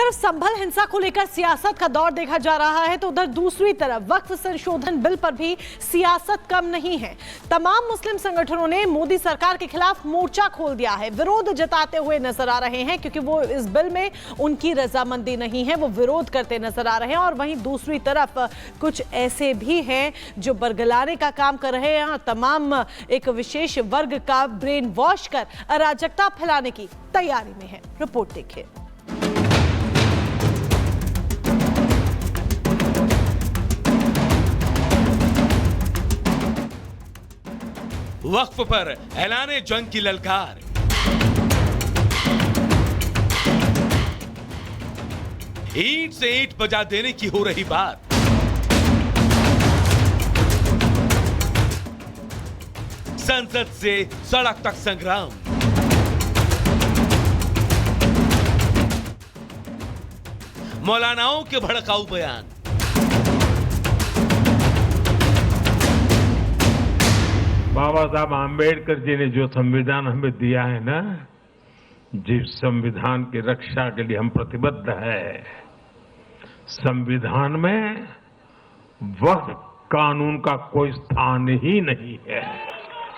तरफ संभल हिंसा को लेकर सियासत का दौर देखा जा रहा है तो उधर दूसरी तरफ वक्फ संशोधन बिल पर भी सियासत कम नहीं है। तमाम मुस्लिम संगठनों ने मोदी सरकार के खिलाफ मोर्चा खोल दिया है, विरोध जताते हुए नजर आ रहे हैं क्योंकि वो इस बिल में उनकी रजामंदी नहीं है, वो विरोध करते नजर आ रहे हैं। और वहीं दूसरी तरफ कुछ ऐसे भी हैं जो बरगलाने का काम कर रहे हैं और तमाम एक विशेष वर्ग का ब्रेन वॉश कर अराजकता फैलाने की तैयारी में है। रिपोर्ट देखिए। वक्फ पर ऐलाने जंग की ललकार, ईंट से ईंट बजा देने की हो रही बात। संसद से सड़क तक संग्राम, मौलानाओं के भड़काऊ बयान, बाबा साहब आम्बेडकर जी ने जो संविधान हमें दिया है ना, जिस संविधान की रक्षा के लिए हम प्रतिबद्ध है, संविधान में वक्फ कानून का कोई स्थान ही नहीं है।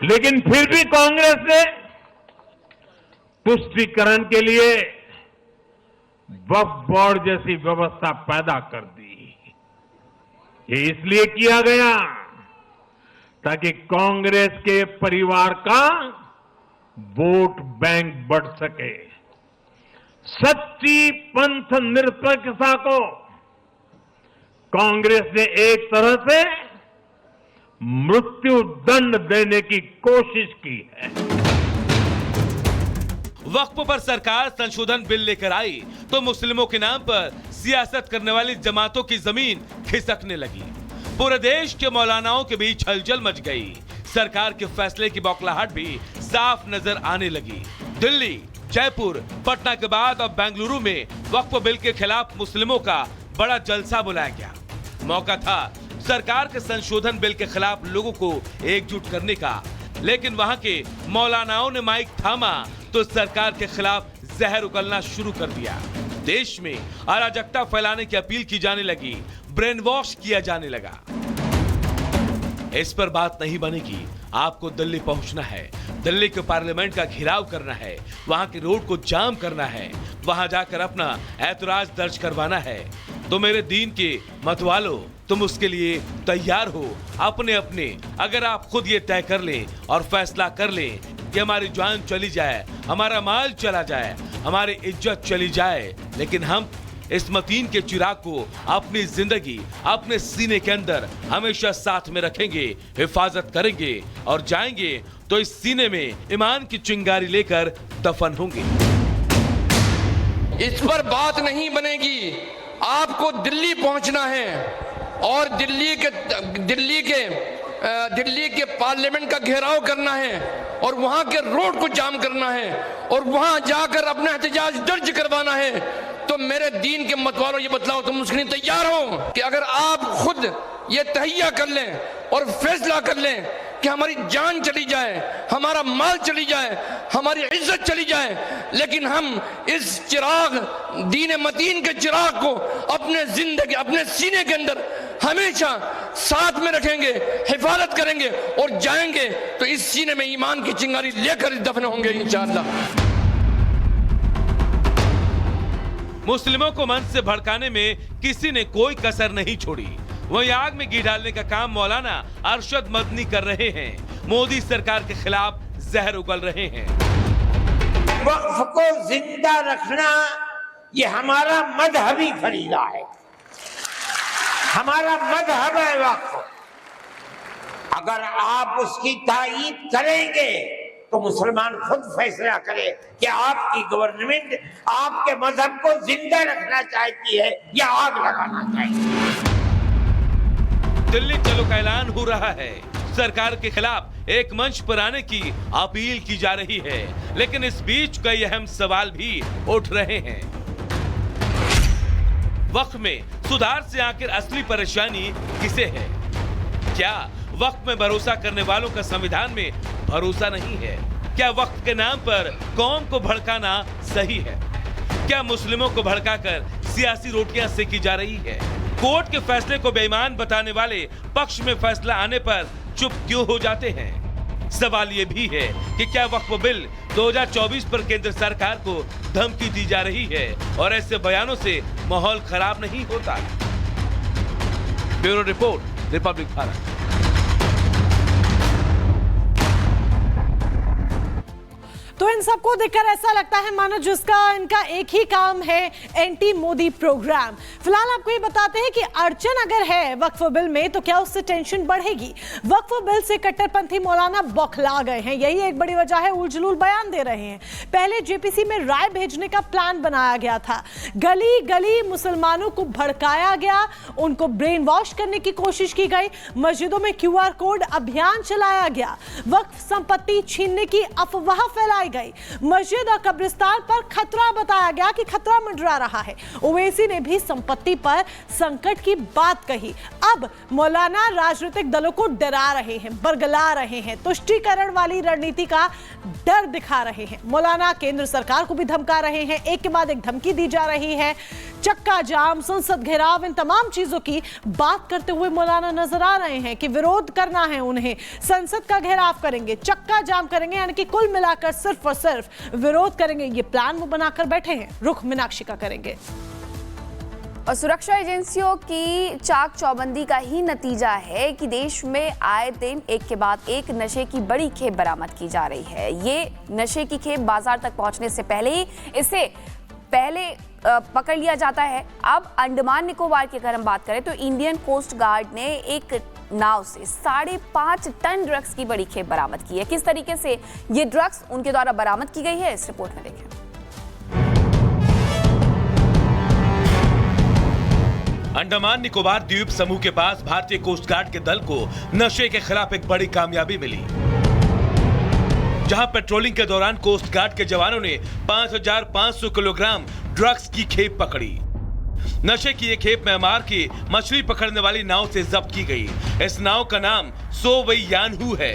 लेकिन फिर भी कांग्रेस ने तुष्टीकरण के लिए वक्फ बोर्ड जैसी व्यवस्था पैदा कर दी। ये इसलिए किया गया ताकि कांग्रेस के परिवार का वोट बैंक बढ़ सके। सच्ची पंथ निरपेक्षता को कांग्रेस ने एक तरह से मृत्यु दंड देने की कोशिश की है। वक्फ पर सरकार संशोधन बिल लेकर आई तो मुस्लिमों के नाम पर सियासत करने वाली जमातों की जमीन खिसकने लगी। पूरे देश के मौलानाओं के बीच हलचल मच गई। सरकार के फैसले की बौखलाहट भी साफ नजर आने लगी। दिल्ली, जयपुर, पटना के बाद अब बेंगलुरु में वक्फ बिल के खिलाफ मुस्लिमों का बड़ा जलसा बुलाया गया। मौका था सरकार के संशोधन बिल के खिलाफ लोगों को एकजुट करने का, लेकिन वहां के मौलानाओं ने माइक थामा तो सरकार के खिलाफ जहर उगलना शुरू कर दिया। देश में अराजकता फैलाने की अपील की जाने लगी, ब्रेन वॉश किया जाने लगा। इस पर बात नहीं बनेगी, आपको दिल्ली पहुंचना है, दिल्ली के पार्लियामेंट का घेराव करना है, वहां के रोड को जाम करना है, वहां जाकर अपना ऐतराज दर्ज करवाना है। तो मेरे दीन के मतवालों, तुम उसके लिए तैयार हो? अपने अपने अगर आप खुद ये तय कर लें और फैसला कर लें कि हमारी जान चली जाए, हमारा माल चला जाए, हमारी इज्जत चली जाए, लेकिन हम इस मतीन के चिराग को अपनी जिंदगी अपने सीने के अंदर हमेशा साथ में रखेंगे, हिफाजत करेंगे और जाएंगे तो इस सीने में ईमान की चिंगारी लेकर दफन होंगे। इस पर बात नहीं बनेगी। आपको दिल्ली पहुंचना है और दिल्ली के पार्लियामेंट का घेराव करना है और वहां के रोड को जाम करना है और वहां जाकर अपना एहतजाज दर्ज करवाना है। तो मेरे दीन के मतवालों, ये बतलाओ, तुम उसके लिए तैयार हो कि अगर आप खुद ये तहिया कर लें और फैसला कर लें कि हमारी जान चली जाए, हमारा माल चली जाए, हमारी इज्जत चली जाए, लेकिन हम इस चिराग, दीन मतीन के चिराग को अपने जिंदगी, अपने सीने के अंदर हमेशा साथ में रखेंगे, हिफाजत करेंगे और जाएंगे तो इस सीने में ईमान की चिंगारी लेकर दफन होंगे इंशाअल्लाह। मुस्लिमों को मंच से भड़काने में किसी ने कोई कसर नहीं छोड़ी। वहीं आग में घी डालने का काम मौलाना अरशद मदनी कर रहे हैं। मोदी सरकार के खिलाफ जहर उगल रहे हैं। वक्फ को जिंदा रखना ये हमारा मजहबी फरीदा है, हमारा मजहब है वक्फ। अगर आप उसकी तायीद करेंगे तो मुसलमान खुद फैसला करे कि आपकी गवर्नमेंट आपके मजहब को जिंदा रखना चाहती है या आग लगाना चाहती है। दिल्ली चलो का ऐलान हो रहा है, सरकार के खिलाफ एक मंच पर आने की अपील की जा रही है, लेकिन इस बीच कई अहम सवाल भी उठ रहे हैं। वक्फ में सुधार से आखिर असली परेशानी किसे है? क्या वक्फ में भरोसा करने वालों का संविधान में भरोसा नहीं है? क्या वक्फ के नाम पर कौम को भड़काना सही है? क्या मुस्लिमों को भड़काकर सियासी रोटियां सेकी जा रही है? कोर्ट के फैसले को बेईमान बताने वाले पक्ष में फैसला आने पर चुप क्यों हो जाते हैं? सवाल ये भी है कि क्या वक्फ बिल 2024 पर केंद्र सरकार को धमकी दी जा रही है और ऐसे बयानों से माहौल खराब नहीं होता? Bureau report, Republic Bharat. तो इन सबको देखकर ऐसा लगता है मानो जिसका इनका एक ही काम है, एंटी मोदी प्रोग्राम। फिलहाल आपको ये बताते हैं कि अड़चन अगर है वक्फ बिल में तो क्या उससे टेंशन बढ़ेगी? वक्फ बिल से कट्टरपंथी मौलाना बौखला गए हैं, यही एक बड़ी वजह है, उलझुल बयान दे रहे हैं। पहले जेपीसी में राय भेजने का प्लान बनाया गया था, गली गली मुसलमानों को भड़काया गया, उनको ब्रेन वॉश करने की कोशिश की गई, मस्जिदों में QR कोड अभियान चलाया गया, वक्फ संपत्ति छीनने की अफवाह फैलाई गई, मस्जिद और कब्रिस्तान पर खतरा बताया गया कि खतरा मंडरा रहा है। ओवैसी ने भी संपत्ति पर संकट की बात कही। अब मौलाना राजनीतिक दलों को डरा रहे हैं, बरगला रहे हैं, तुष्टीकरण वाली रणनीति का डर दिखा रहे हैं। मौलाना केंद्र सरकार को भी धमका रहे हैं, एक के बाद एक धमकी दी जा रही है। चक्का जाम, संसद घेराव, इन तमाम चीजों की बात करते हुए मौलाना नजर आ रहे हैं कि विरोध करना है उन्हें, संसद का घेराव करेंगे, चक्का जाम करेंगे, यानी कि कुल मिलाकर सिर्फ और सिर्फ विरोध करेंगे। ये प्लान वो बनाकर बैठे हैं। रुख मीनाक्षी का करेंगे। और सुरक्षा एजेंसियों की चाक चौबंदी का ही नतीजा है कि देश में आए दिन एक के बाद एक नशे की बड़ी खेप बरामद की जा रही है। ये नशे की खेप बाजार तक पहुंचने से पहले ही इसे पहले पकड़ लिया जाता है। अब अंडमान निकोबार की अगर हम बात करें तो इंडियन कोस्ट गार्ड ने एक नाव से 5.5 टन ड्रग्स की बड़ी खेप बरामद की है। किस तरीके से ये ड्रग्स उनके द्वारा बरामद की गई है, इस रिपोर्ट में देखें। अंडमान निकोबार द्वीप समूह के पास भारतीय कोस्ट गार्ड के दल को नशे के खिलाफ एक बड़ी कामयाबी मिली, जहां पेट्रोलिंग के दौरान कोस्ट गार्ड के जवानों ने 5,500 किलोग्राम ड्रग्स की खेप पकड़ी। नशे की ये खेप म्यांमार की मछली पकड़ने वाली नाव से जब्त की गई। इस नाव का नाम सो वई यानहू है।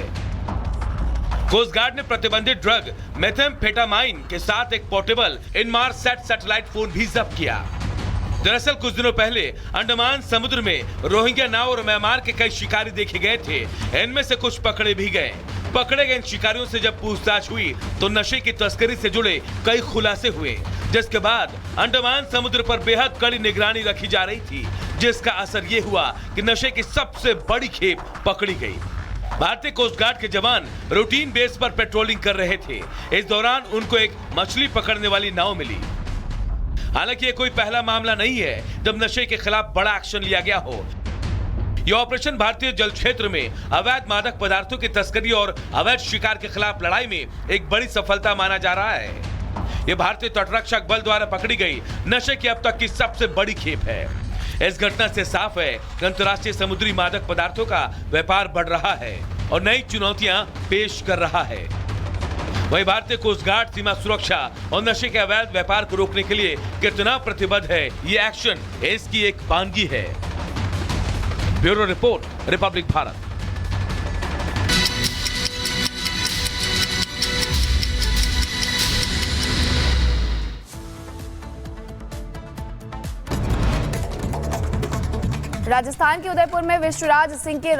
कोस्ट गार्ड ने प्रतिबंधित ड्रग मेथेम्फेटामाइन के साथ एक पोर्टेबल इनमारसैट सैटेलाइट फोन भी जब्त किया। दरअसल कुछ दिनों पहले अंडमान समुद्र में रोहिंग्या नाव और म्यांमार के कई शिकारी देखे गए थे। इनमें से कुछ पकड़े भी गए। पकड़े गए इन शिकारियों से जब पूछताछ हुई तो नशे की तस्करी से जुड़े कई खुलासे हुए, जिसके बाद अंडमान समुद्र पर बेहद कड़ी निगरानी रखी जा रही थी, जिसका असर ये हुआ कि नशे की सबसे बड़ी खेप पकड़ी गई। भारतीय कोस्ट गार्ड के जवान रूटीन बेस पर पेट्रोलिंग कर रहे थे। इस दौरान उनको एक मछली पकड़ने वाली नाव मिली। हालांकि ये कोई पहला मामला नहीं है जब नशे के खिलाफ बड़ा एक्शन लिया गया हो। यह ऑपरेशन भारतीय जल क्षेत्र में अवैध मादक पदार्थों की तस्करी और अवैध शिकार के खिलाफ लड़ाई में एक बड़ी सफलता माना जा रहा है। यह भारतीय तटरक्षक बल द्वारा पकड़ी गई नशे की अब तक की सबसे बड़ी खेप है। इस घटना से साफ है कि अंतर्राष्ट्रीय समुद्री मादक पदार्थों का व्यापार बढ़ रहा है और नई चुनौतियां पेश कर रहा है। वहीं भारतीय कोस्ट गार्ड सीमा सुरक्षा और नशे के अवैध व्यापार को रोकने के लिए कितना प्रतिबद्ध है, ये एक्शन इसकी एक वानगी है। Bureau report, Republic Bharat. Rajasthan के उदयपुर में विश्वराज सिंह के